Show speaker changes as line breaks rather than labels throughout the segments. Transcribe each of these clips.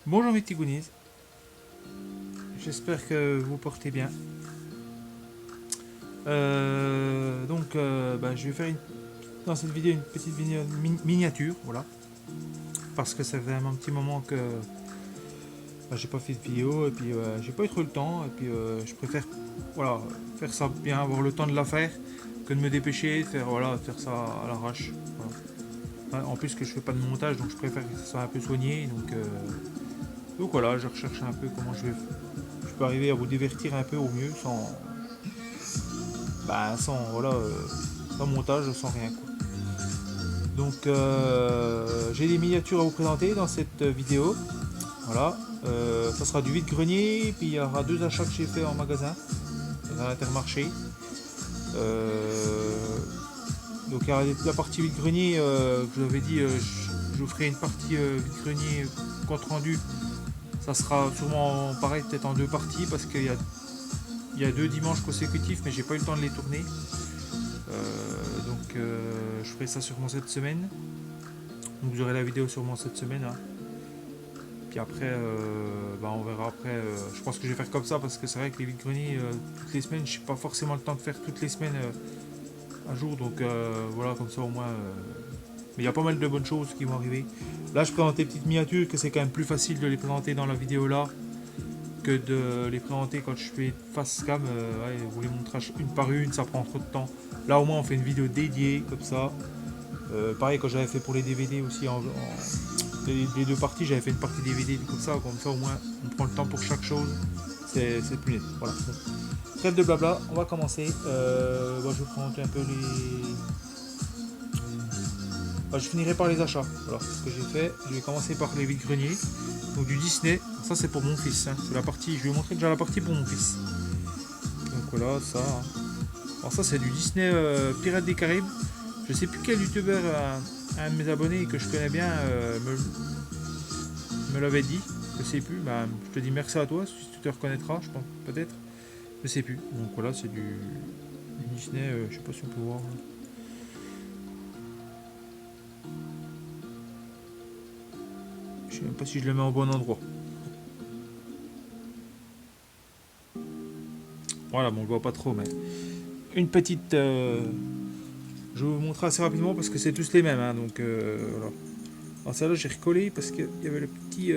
Bonjour mes petits goonies, j'espère que vous portez bien. Je vais faire dans cette vidéo une petite vidéo miniature, voilà, parce que ça fait un petit moment que j'ai pas fait de vidéo et puis j'ai pas eu trop le temps et puis je préfère voilà faire ça bien, avoir le temps de la faire que de me dépêcher, faire ça à l'arrache. Voilà. En plus que je fais pas de montage, donc je préfère que ça soit un peu soigné, donc voilà, je recherche un peu comment je peux arriver à vous divertir un peu au mieux sans montage, sans rien quoi. J'ai des miniatures à vous présenter dans cette vidéo. Voilà. Ça sera du vide-grenier, puis il y aura deux achats que j'ai fait en magasin, dans l'Intermarché. Euh, donc il y aura la partie vide-grenier que je vous avais dit, je vous ferai une partie vide-grenier compte rendu. Ça sera sûrement pareil, peut-être en deux parties, parce qu'il y a deux dimanches consécutifs, mais j'ai pas eu le temps de les tourner. Je ferai ça sûrement cette semaine. Donc vous aurez la vidéo sûrement cette semaine. Hein. Puis après, on verra après. Je pense que je vais faire comme ça parce que c'est vrai que les vides-greniers, toutes les semaines, je n'ai pas forcément le temps de faire toutes les semaines à jour. Voilà, comme ça au moins. Mais il y a pas mal de bonnes choses qui vont arriver. Là, je présente des petites miniatures que c'est quand même plus facile de les présenter dans la vidéo là que de les présenter quand je fais face cam. Vous les montrer une par une, ça prend trop de temps. Là, au moins, on fait une vidéo dédiée comme ça. Pareil, quand j'avais fait pour les DVD aussi, les deux parties, j'avais fait une partie DVD comme ça au moins on prend le temps pour chaque chose, c'est plus net. Voilà. Trêve de blabla, on va commencer. Je vais présenter un peu les. Je finirai par les achats. Voilà ce que j'ai fait. Je vais commencer par les vides-greniers. Donc du Disney, ça c'est pour mon fils. Hein. C'est la partie. Je vais vous montrer déjà la partie pour mon fils. Donc voilà, ça. Hein. Alors ça c'est du Disney Pirates des Caraïbes. Je sais plus quel youtubeur, un de mes abonnés que je connais bien, me l'avait dit. Je sais plus. Je te dis merci à toi si tu te reconnaîtras, je pense peut-être. Je sais plus. Donc voilà, c'est du Disney. Je sais pas si on peut voir. Je sais même pas si je le mets au bon endroit. Voilà, on le voit pas trop, mais une petite. Je vais vous montrer assez rapidement parce que c'est tous les mêmes. Hein, voilà. Alors celle-là, j'ai recollé parce qu'il y avait le petit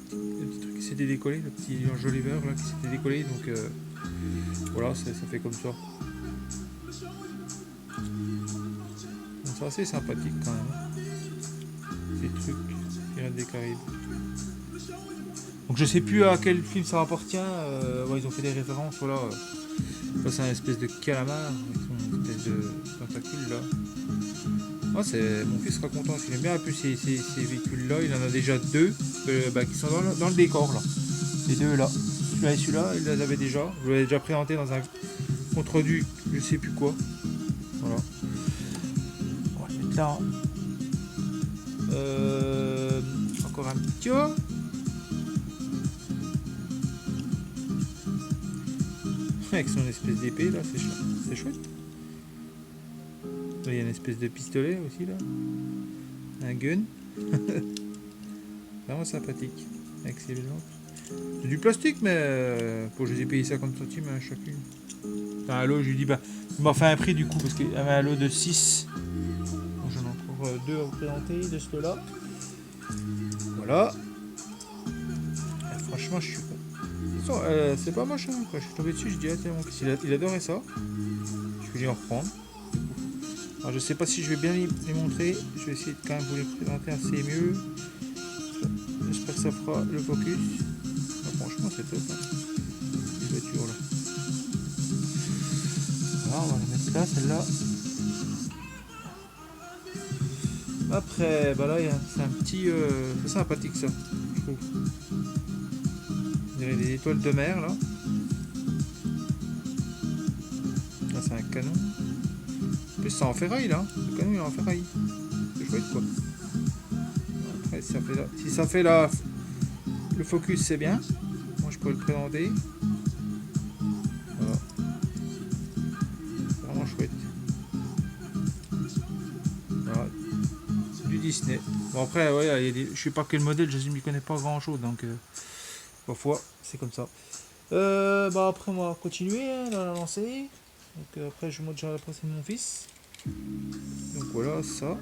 truc qui s'était décollé, le petit ange Oliver là qui s'était décollé. Voilà, ça fait comme ça. Donc, c'est assez sympathique quand même. Hein. Ces trucs, Pirates des Caraïbes. Donc je sais plus à quel film ça appartient. Ils ont fait des références. Voilà. Ça c'est un espèce de calamar avec son espèce de tentacule là. Mon fils sera content. Il aime bien un peu ces véhicules là. Il en a déjà deux qui sont dans le décor là. Les deux là. Celui-là et celui-là, il les avait déjà. Je l'avais déjà présenté dans un contre-du, je sais plus quoi. Voilà. On va le mettre là. Encore un petit haut. Avec son espèce d'épée là, c'est chouette. Là, il y a une espèce de pistolet aussi là. Un gun. Vraiment sympathique. Avec ses lampes. C'est du plastique mais je les ai payé 50 centimes à chacune. Un lot, je lui dis il m'a fait un prix du coup parce qu'il y avait un lot de 6. J'en ai encore deux à vous présenter de ce là. Voilà. Et franchement, je suis content. C'est pas moche, hein, quand je suis tombé dessus, je dis mon fils, il adorait ça. Je vais lui en reprendre. Alors, je sais pas si je vais bien les montrer. Je vais essayer de quand même vous les présenter assez mieux. J'espère que ça fera le focus. Franchement, c'est top. Hein. Les voitures là. Voilà, on va les mettre là, celle-là. Après, là, c'est un petit. C'est sympathique ça, je trouve. Il y a des étoiles de mer là. Là, c'est un canon. En plus, c'est en ferraille là. Le canon il est en ferraille. C'est chouette quoi. Après, si ça fait le focus, c'est bien. Moi, je peux le présenter. Voilà. Vraiment chouette. Voilà. Du Disney. Bon après, ouais, je sais pas quel modèle, je ne m'y connais pas grand chose, donc parfois c'est comme ça. Bah après on va continuer hein, dans la lancée. Donc après je monte déjà la prochaine de mon fils. Donc voilà ça.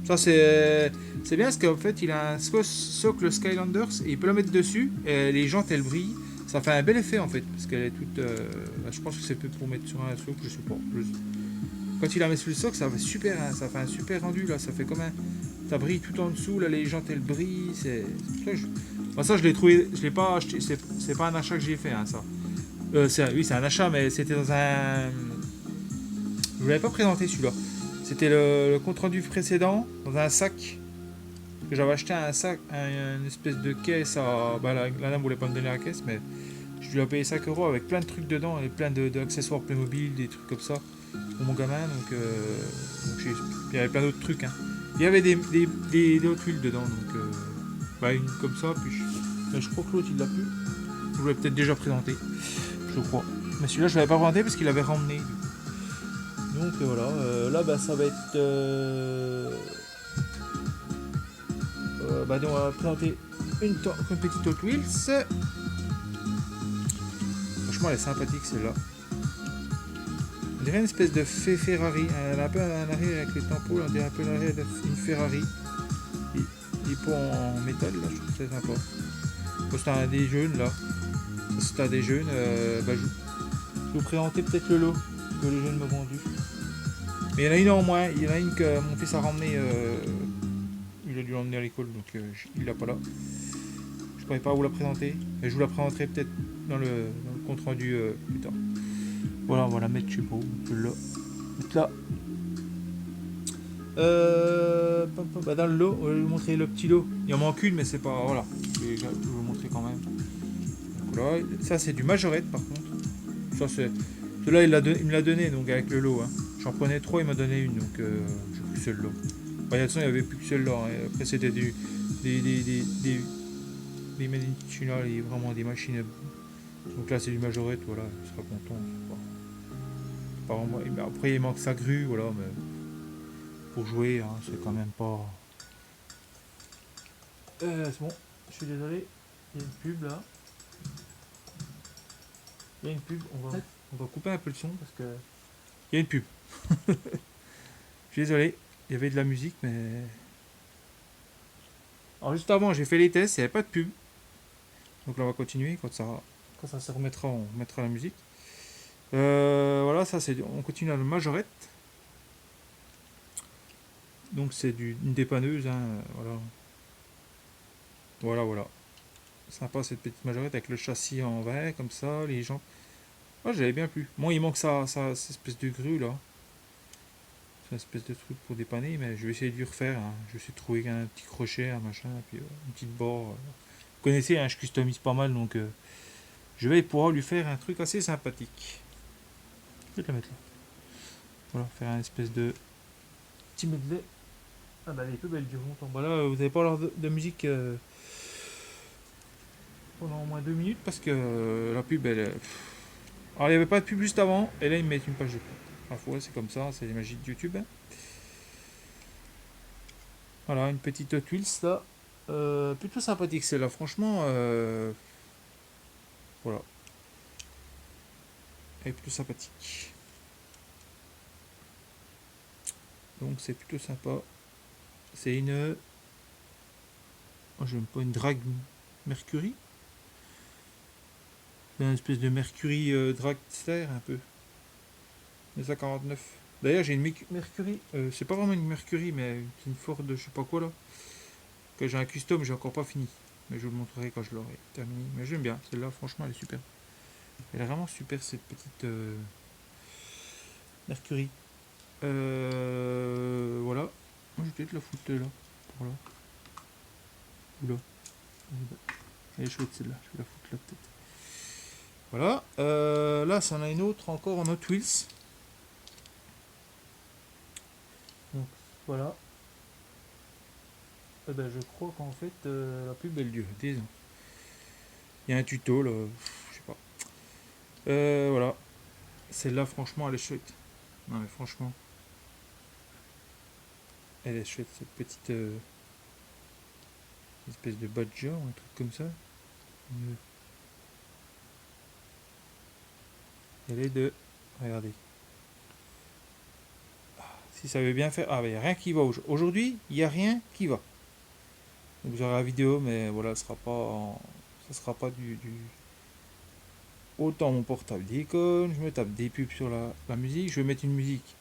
Ça c'est bien parce qu'en fait il a un socle Skylanders et il peut la mettre dessus et les jantes elles brillent. Ça fait un bel effet en fait parce qu'elle est toute. Bah, je pense que c'est pour mettre sur un socle, je sais pas. Quand il la met sur le socle ça fait super, hein, ça fait un super rendu là. Ça fait comme un. Ça brille tout en dessous là, les jantes elles brillent. Moi, ça je l'ai trouvé, je l'ai pas acheté. C'est pas un achat que j'ai fait hein, ça. Oui c'est un achat mais c'était dans un. Je vous l'avais pas présenté celui-là. C'était le compte rendu précédent dans un sac. Que j'avais acheté un sac, une espèce de caisse à. Bah, la dame voulait pas me donner la caisse, mais je lui ai payé 5 euros avec plein de trucs dedans et plein d'accessoires Playmobil, des trucs comme ça pour mon gamin. Il y avait plein d'autres trucs. Hein. Il y avait des Hot Wheels dedans, donc bah, une comme ça. Mais je crois que l'autre il l'a plus. Je vous l'avais peut-être déjà présenté, je crois. Mais celui-là je l'avais pas présenté parce qu'il avait ramené. Donc voilà, là bah, ça va être. Bah, donc, on va présenter une petite Hot Wheels. Franchement, elle est sympathique celle-là. On dirait une espèce de Ferrari. Elle a un peu un arrêt avec les tampons, on dirait un peu l'arrêt d'une Ferrari. Il est pas en métal, là, je trouve ça sympa. Bon, c'est un des jeunes là. Ça, c'est un des jeunes. Bah, je vais vous présenter peut-être le lot que les jeunes m'ont vendu. Mais il y en a une en moins. Il y en a une que mon fils a ramené. Il a dû l'emmener à l'école, donc il l'a pas là. Je pourrais pas vous la présenter. Mais je vous la présenterai peut-être dans le compte rendu plus tard. Voilà, on va la mettre, je sais pas où. Là. Mettre là. Bah dans le lot, on va vous montrer le petit lot. Il en manque une, mais c'est pas. Voilà. Je vais vous montrer quand même. Donc, voilà. Ça, c'est du majorette par contre. Ça, c'est. Celui-là, il me l'a donné donc avec le lot. Hein. J'en prenais 3, il m'a donné une, donc j'ai pris celle-là. Bah, de toute façon, il n'y avait plus que celle-là. Hein. Après, c'était des Made in China, vraiment des machines. Donc là, c'est du majorette, voilà, il sera content. Pas vraiment. Après, il manque sa grue, voilà, mais pour jouer, hein, c'est quand même pas. C'est bon, je suis désolé, il y a une pub là. Il y a une pub, on va couper un peu le son parce que. Il y a une pub. Je suis désolé, il y avait de la musique, mais. Alors, juste avant, j'ai fait les tests, il n'y avait pas de pub. Donc là, on va continuer. Quand ça se remettra, on mettra la musique. Voilà, ça c'est. On continue à la majorette. Donc c'est une dépanneuse, hein, voilà. Voilà. Sympa cette petite majorette avec le châssis en verre, comme ça, les gens. Moi j'avais bien plu. Moi il manque cette espèce de grue là. C'est une espèce de truc pour dépanner, mais je vais essayer de lui refaire. Hein. Je vais essayer de trouver un petit crochet, un machin, et puis une petite barre. Vous connaissez, hein, je customise pas mal, donc je vais pouvoir lui faire un truc assez sympathique. Je vais te la mettre là. Voilà, faire un espèce de petit medley. Ah bah les pubs elles durent longtemps. Bah là vous n'avez pas l'heure de musique pendant au moins 2 minutes parce que la pub elle. Alors il n'y avait pas de pub juste avant et là ils me mettent une page de pub. Parfois c'est comme ça, c'est les magies de YouTube. Hein. Voilà, une petite Hot Wheels là. Plutôt sympathique celle-là, franchement. Voilà. Elle est plutôt sympathique. Donc c'est plutôt sympa. C'est une. Oh, j'aime pas une drague Mercury. C'est une espèce de Mercury dragster un peu. 1949. D'ailleurs j'ai une Mercury. C'est pas vraiment une Mercury mais c'est une Ford je sais pas quoi là. Que j'ai un custom, j'ai encore pas fini. Mais je vous le montrerai quand je l'aurai terminé. Mais j'aime bien, celle-là franchement elle est super. Elle est vraiment super cette petite Mercury. Voilà. Moi je vais peut-être la foutre là. Pour là. Ou là. Elle est chouette celle-là, je vais la foutre là peut-être. Voilà. Là, c'en a une autre encore en Hot Wheels. Donc, voilà. Eh ben, je crois qu'en fait, la pub elle dure 10 ans. Il y a un tuto là, je sais pas. Voilà. Celle-là, franchement, elle est chouette. Non, mais franchement. elle est chouette, cette petite espèce de badger, un truc comme ça. Elle est de... Regardez. Si ça veut bien faire... Ah, il n'y a rien qui va aujourd'hui. Il n'y a rien qui va. Donc vous aurez la vidéo, mais voilà, ce sera pas ça sera pas du... Autant mon portable déconne, je me tape des pubs sur la musique, je vais mettre une musique,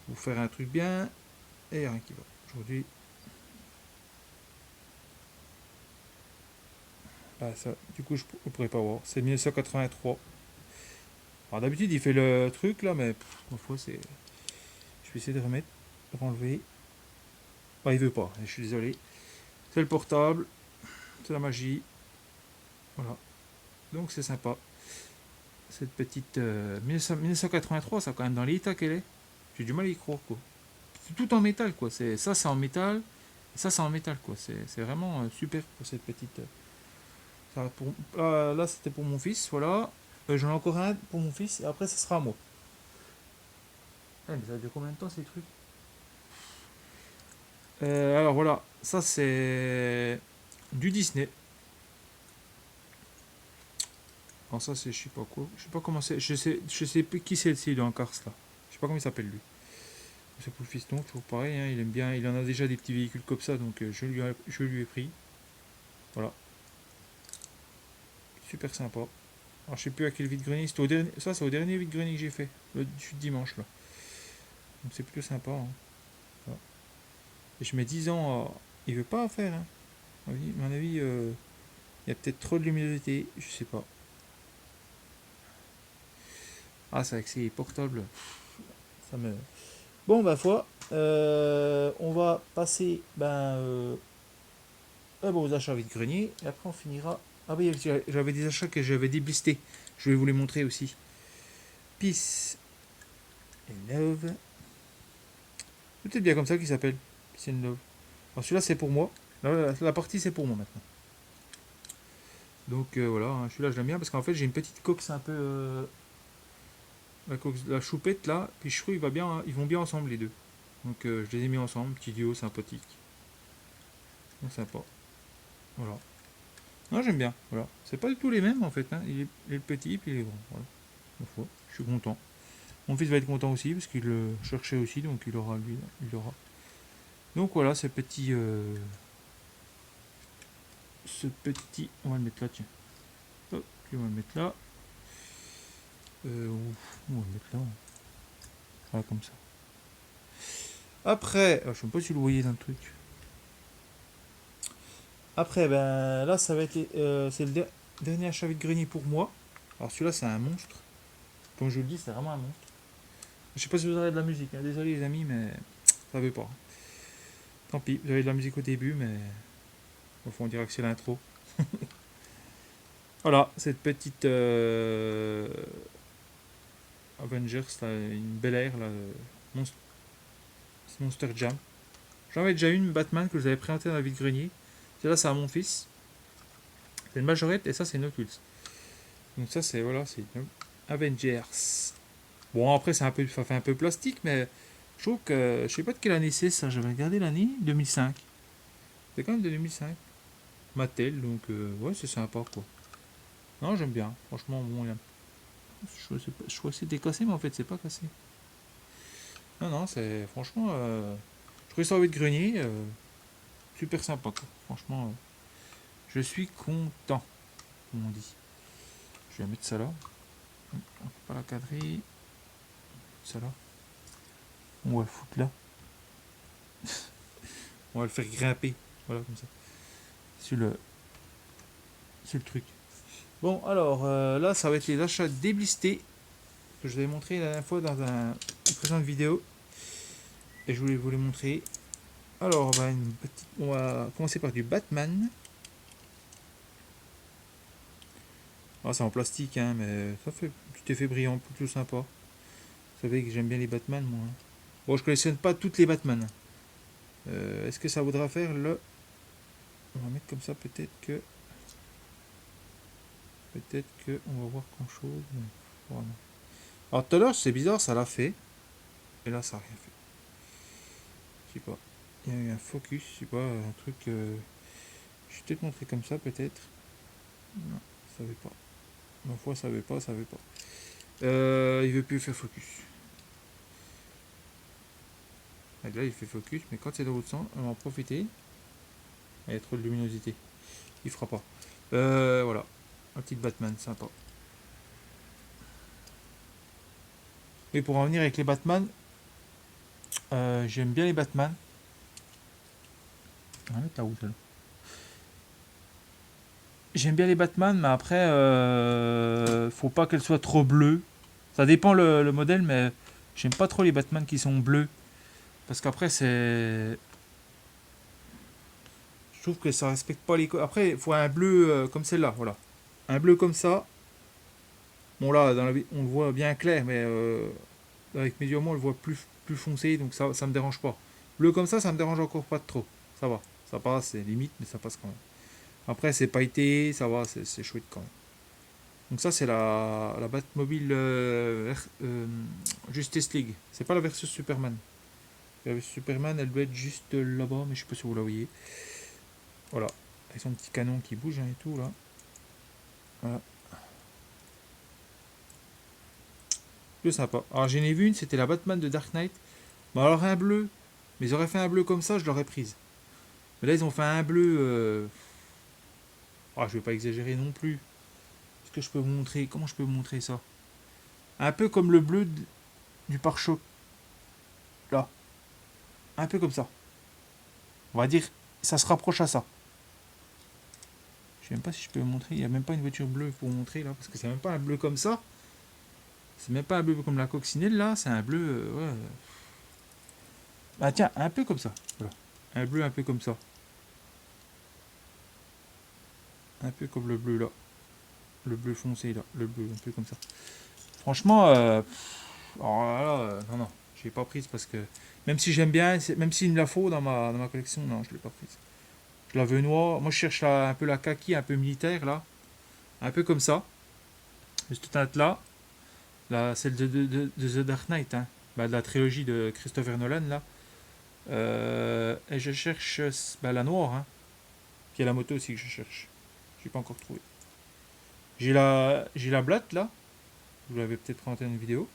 vous faire un truc bien, et rien qui va. Aujourd'hui, ah, ça, du coup, vous pourrez pas voir. C'est 1983. Alors d'habitude, il fait le truc là, mais ma foi, c'est. Je vais essayer de remettre, de renlever. Ah, il veut pas, je suis désolé. C'est le portable, c'est la magie. Voilà. Donc c'est sympa. Cette petite 1983, ça quand même dans l'état qu'elle est. J'ai du mal à y croire quoi. C'est tout en métal quoi. Ça c'est en métal, et ça c'est en métal quoi. C'est vraiment super pour cette petite. Là c'était pour mon fils, voilà. J'en ai encore un pour mon fils et après ça sera à moi. Ah, mais ça dure combien de temps ces trucs? Alors voilà, ça c'est du Disney. Alors ça c'est je sais pas quoi, je sais pas comment c'est, je sais plus qui c'est le dans Cars là. Je sais pas comment il s'appelle lui. C'est pour le fiston, toujours pareil, hein, il aime bien, il en a déjà des petits véhicules comme ça donc je lui ai pris. Voilà, super sympa. Alors je sais plus à quel vide-grenier, ça c'est au dernier vide-grenier que j'ai fait, le dimanche là. Donc c'est plutôt sympa. Hein. Voilà. Et je mets 10 ans à... Il veut pas faire, hein. À mon avis, il y a peut-être trop de luminosité, je sais pas. Ah, c'est avec ces portables. Ça me... Bon, bah, foi. On va passer aux achats vide-grenier. Et après, on finira. Ah oui, j'avais des achats que j'avais déblistés. Je vais vous les montrer aussi. Peace and Love. C'est peut-être bien comme ça qu'il s'appelle. Peace and Love. Alors, celui-là, c'est pour moi. La partie, c'est pour moi maintenant. Donc voilà, hein, celui-là, je l'aime bien parce qu'en fait, j'ai une petite coque, c'est un peu. La choupette là, puis je trouve ils vont bien ensemble les deux. Donc je les ai mis ensemble, petit duo sympathique. Donc sympa. Voilà. Non, j'aime bien. Voilà. C'est pas du tout les mêmes en fait. Hein. Il est petit puis il est grand. Voilà. Je suis content. Mon fils va être content aussi parce qu'il le cherchait aussi, donc il aura lui, il aura. Donc voilà, on va le mettre là, tiens. Hop, puis on va le mettre là. On va le mettre là. Voilà, comme ça. Après, je sais pas si vous le voyez dans le truc. Après, ben là, ça va être c'est le dernier achat vide-grenier pour moi. Alors celui-là, c'est un monstre. Comme je vous le dis, c'est vraiment un monstre. Je sais pas si vous aurez de la musique. Hein. Désolé les amis, mais ça veut pas. Tant pis, vous avez de la musique au début, mais au fond, on dirait que c'est l'intro. Voilà, cette petite Avengers, là, une belle air, là, Monster Jam. J'en avais déjà une Batman que je vous avais présenté dans la vide-grenier. Celle-là, c'est à mon fils. C'est une majorette et ça, c'est Hot Wheels. Donc ça, c'est voilà, c'est Avengers. Bon, après, ça fait un peu plastique, mais je trouve que je sais pas de quelle année c'est ça. J'avais regardé l'année 2005. C'est quand même de 2005. Mattel, donc ouais, c'est sympa quoi. Non, j'aime bien. Franchement, bon, je crois que c'était cassé, mais en fait, c'est pas cassé. Non, non, c'est franchement, je trouvais ça envie de grenier, super sympa quoi. Franchement, je suis content, comme on dit. Je vais mettre ça là. On peut pas la cadrer. Ça là. On va le foutre là. On va le faire grimper. Voilà, comme ça. Sur le truc. Bon, alors là, ça va être les achats déblistés que je vous avais montré la dernière fois dans une précédente vidéo. Et je voulais vous les montrer. Alors, on va commencer par du Batman. Ah, c'est en plastique, hein, mais ça fait un petit effet brillant, plutôt sympa. Vous savez que j'aime bien les Batman, moi. Hein. Bon, je collectionne pas toutes les Batman. Est-ce que ça voudra faire le... On va mettre comme ça, peut-être que on va voir grand chose. Voilà. Alors tout à l'heure c'est bizarre, ça l'a fait. Et là ça n'a rien fait. Je sais pas. Il y a eu un focus, je sais pas, un truc... je vais peut-être montrer comme ça, peut-être. Non, ça veut pas. Ma foi, ça veut pas, ça veut pas. Il veut plus faire focus. Et là, il fait focus, mais quand c'est dans l'autre sens, on va en profiter. Il y a trop de luminosité. Il fera pas. Voilà. Un petit Batman, sympa. Et pour en venir avec les Batman, j'aime bien les Batman. Ah, t'as où, celle-là? J'aime bien les Batman, mais après, faut pas qu'elles soient trop bleues. Ça dépend le modèle, mais j'aime pas trop les Batman qui sont bleus. Parce qu'après, c'est. Je trouve que ça respecte pas les. Après, il faut un bleu comme celle-là, voilà. Un bleu comme ça. Bon, là, on le voit bien clair, mais avec mes yeux, on le voit plus foncé, donc ça me dérange pas. Bleu comme ça me dérange encore pas trop. Ça va. Ça passe, c'est limite, mais ça passe quand même. Après, c'est pailleté, ça va, c'est chouette quand même. Donc ça, c'est la Batmobile Justice League. C'est pas la version Superman. La version Superman, elle doit être juste là-bas, mais je sais pas si vous la voyez. Voilà. Avec son petit canon qui bouge hein, et tout, là. Voilà. Plus sympa. Alors, j'en ai vu une, c'était la Batman de Dark Knight. Bon, alors un bleu. Mais ils auraient fait un bleu comme ça, je l'aurais prise. Mais là, ils ont fait un bleu... je vais pas exagérer non plus. Est-ce que je peux vous montrer... Comment je peux vous montrer ça? Un peu comme le bleu du pare-choc. Là. Un peu comme ça. On va dire, ça se rapproche à ça. Je sais même pas si je peux vous montrer. Il n'y a même pas une voiture bleue pour vous montrer là. Parce que c'est même pas un bleu comme ça. C'est même pas un bleu comme la coccinelle là. C'est un bleu... ouais. Bah tiens, un peu comme ça. Voilà. Un bleu un peu comme ça. Un peu comme le bleu là. Le bleu foncé là. Le bleu un peu comme ça. Franchement, alors là, non, non. J'ai pas prise parce que... Même si j'aime bien, même s'il me la faut dans ma collection, non, je l'ai pas prise. Je la veux noire. Moi, je cherche un peu la kaki, un peu militaire, là. Un peu comme ça. Cette teinte-là. Là, celle de The Dark Knight, hein. Bah, de la trilogie de Christopher Nolan, là. Et je cherche la noire, hein. Puis il y a la moto aussi que je cherche. J'ai pas encore trouvé. J'ai la blatte, là. Vous l'avez peut-être présenté dans une vidéo.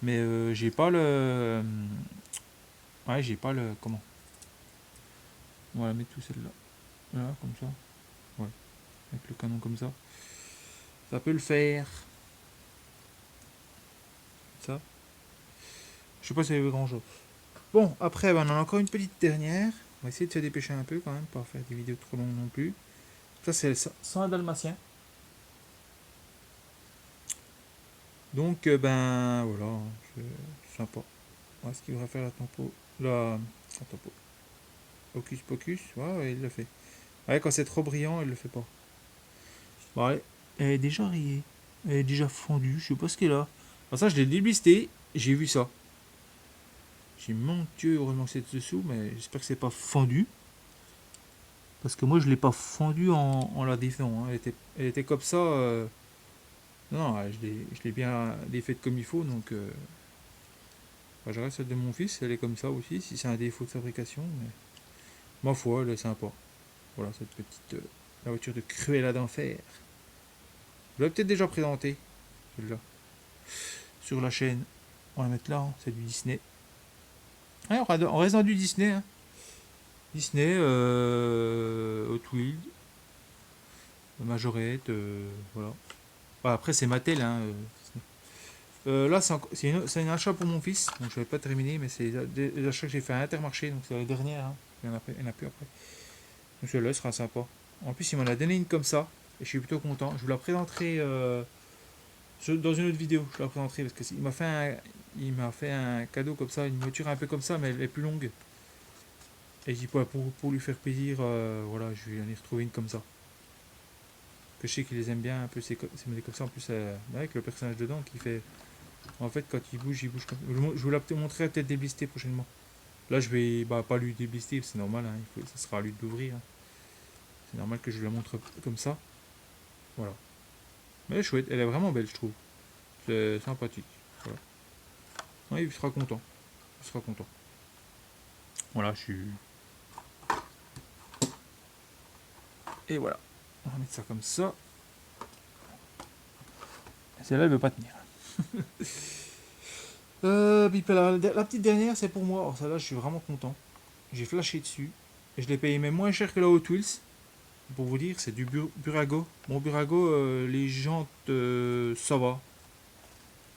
Mais j'ai pas le... Ouais, j'ai pas le... Comment? On va la mettre tout celle-là. Là, comme ça. Ouais. Avec le canon comme ça. Ça peut le faire. Ça. Je sais pas si ça veut grand chose. Bon, après, on en a encore une petite dernière. On va essayer de se dépêcher un peu quand même, pas faire des vidéos trop longues non plus. Ça, c'est sans un dalmatien. Donc, voilà. Sympa. Ouais, ce qu'il va faire la tempo. La tempo. Hocus pocus. Ouais, il le fait. Ouais, quand c'est trop brillant, il le fait pas. Ouais. Elle est déjà rayée. Elle est déjà fondue. Je sais pas ce qu'elle a. Alors ça, je l'ai déblisté. J'ai vu ça. J'ai mon Dieu, heureusement que c'est dessous, mais j'espère que c'est pas fendu. Parce que moi je l'ai pas fendu en la défaisant. Hein. Elle était comme ça. Non, je l'ai bien défaite comme il faut. Donc je reste celle de mon fils, elle est comme ça aussi. Si c'est un défaut de fabrication. Mais ma foi, elle est sympa. Voilà cette petite. La voiture de Cruella d'enfer. Je l'avais peut-être déjà présenté. Celle-là. Sur la chaîne. On va la mettre là, hein, c'est du Disney. Ouais, on reste dans du Disney. Hein. Disney, Hot Wheels, Majorette, voilà. Bah, après, c'est Mattel. Hein, là, c'est un achat pour mon fils. Donc, je n'avais pas terminé, mais c'est des achats que j'ai fait à Intermarché. Donc, c'est la dernière. Hein. Il y en a plus après. Donc, celui-là sera sympa. En plus, il m'en a donné une comme ça. Et je suis plutôt content. Je vous la présenterai dans une autre vidéo. Je la présenterai parce qu'il m'a fait un cadeau comme ça. Une voiture un peu comme ça, mais elle est plus longue. Et je dis, pour lui faire plaisir, voilà, je vais en y retrouver une comme ça. Que je sais qu'ils les aiment bien, un peu ces modèles comme ça. En plus, avec le personnage dedans qui fait. En fait, quand il bouge comme ça. Je vous la montrerai peut-être déblisté prochainement. Là, je vais pas lui déblister, c'est normal, hein, ça sera à lui de l'ouvrir. Hein. C'est normal que je la montre comme ça. Voilà. Mais elle est chouette, elle est vraiment belle, je trouve. C'est sympathique. Voilà. Ouais, il sera content. Il sera content. Voilà, je suis... Et voilà. On va mettre ça comme ça. Celle-là, elle veut pas tenir. Puis la petite dernière, c'est pour moi. Alors celle-là, je suis vraiment content. J'ai flashé dessus. Et je l'ai payé même moins cher que la Hot Wheels. Pour vous dire, c'est du Burago. Mon Burago, les jantes, ça va.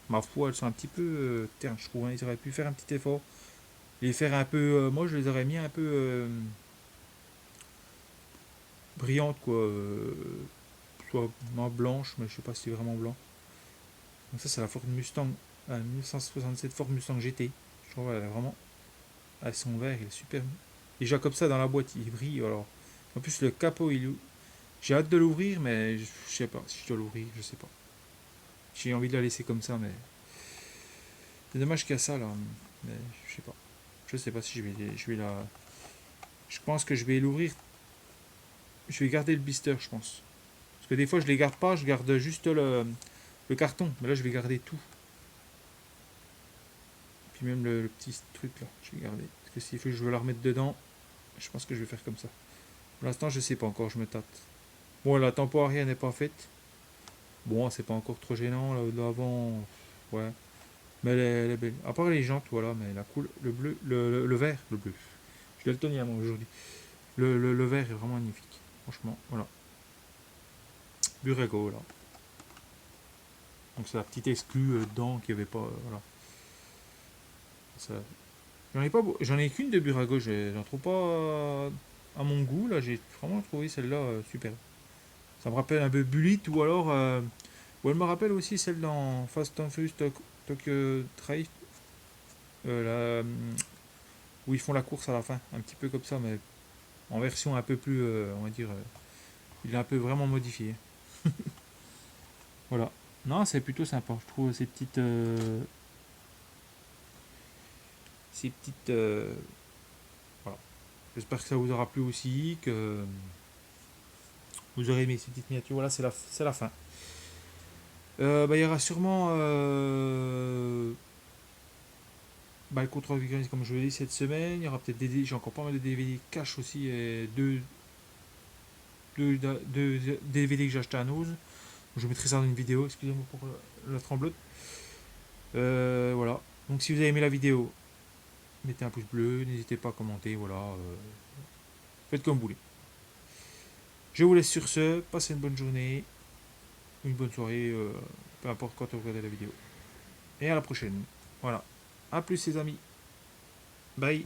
Ma foi, elles sont un petit peu... tiens, je trouve, hein, ils auraient pu faire un petit effort. Les faire un peu... moi, je les aurais mis un peu... brillantes, quoi. Soit blanche, mais je sais pas si c'est vraiment blanc. Donc ça, c'est la Ford Mustang. 1967 Ford Mustang GT. Je trouve elle est vraiment... Ah, son verre, il est super. Déjà comme ça, dans la boîte, il brille. Alors. En plus, le capot, il... J'ai hâte de l'ouvrir, mais je sais pas si je dois l'ouvrir, je sais pas. J'ai envie de la laisser comme ça, mais... C'est dommage qu'il y a ça, là. Mais je sais pas. Je sais pas si je vais la... Je pense que je vais l'ouvrir. Je vais garder le blister, je pense. Parce que des fois, je les garde pas, je garde juste le carton. Mais là, je vais garder tout. Puis même le petit truc, là, je vais garder. Parce que s'il faut que je veux la remettre dedans, je pense que je vais faire comme ça. Pour l'instant, je sais pas encore, je me tâte. Bon, la tempo arrière n'est pas faite. Bon, c'est pas encore trop gênant, là, de l'avant, ouais. Mais elle est belle. À part les jantes, voilà, mais la cool, le bleu, le vert, le bleu. Je suis daltonien moi aujourd'hui. Le vert est vraiment magnifique. Franchement, voilà. Burego, là. Donc c'est la petite exclue dedans qu'il n'y avait pas, voilà. Ça- J'en ai pas, j'en ai qu'une de Burago, j'en trouve pas à mon goût, là. J'ai vraiment trouvé celle-là super. Ça me rappelle un peu Bullet ou alors, ou elle me rappelle aussi celle dans Fast and Furious Tokyo Drift, où ils font la course à la fin, un petit peu comme ça, mais en version un peu plus, on va dire, il est un peu vraiment modifié. Voilà. Non, c'est plutôt sympa, je trouve ces petites, voilà. J'espère que ça vous aura plu aussi, que vous aurez aimé ces petites miniatures. Voilà, c'est la fin. Bah, il y aura sûrement bah, le contrôle Vigorine, comme je vous l'ai dit cette semaine. Il y aura peut-être j'ai encore pas mal de DVD cash aussi, et deux DVD que j'ai acheté à Nose. Je mettrai ça dans une vidéo, excusez-moi pour la tremblote. Voilà. Donc si vous avez aimé la vidéo, mettez un pouce bleu, n'hésitez pas à commenter, voilà. Faites comme vous voulez. Je vous laisse sur ce, passez une bonne journée, une bonne soirée, peu importe quand vous regardez la vidéo. Et à la prochaine. Voilà. A plus les amis. Bye.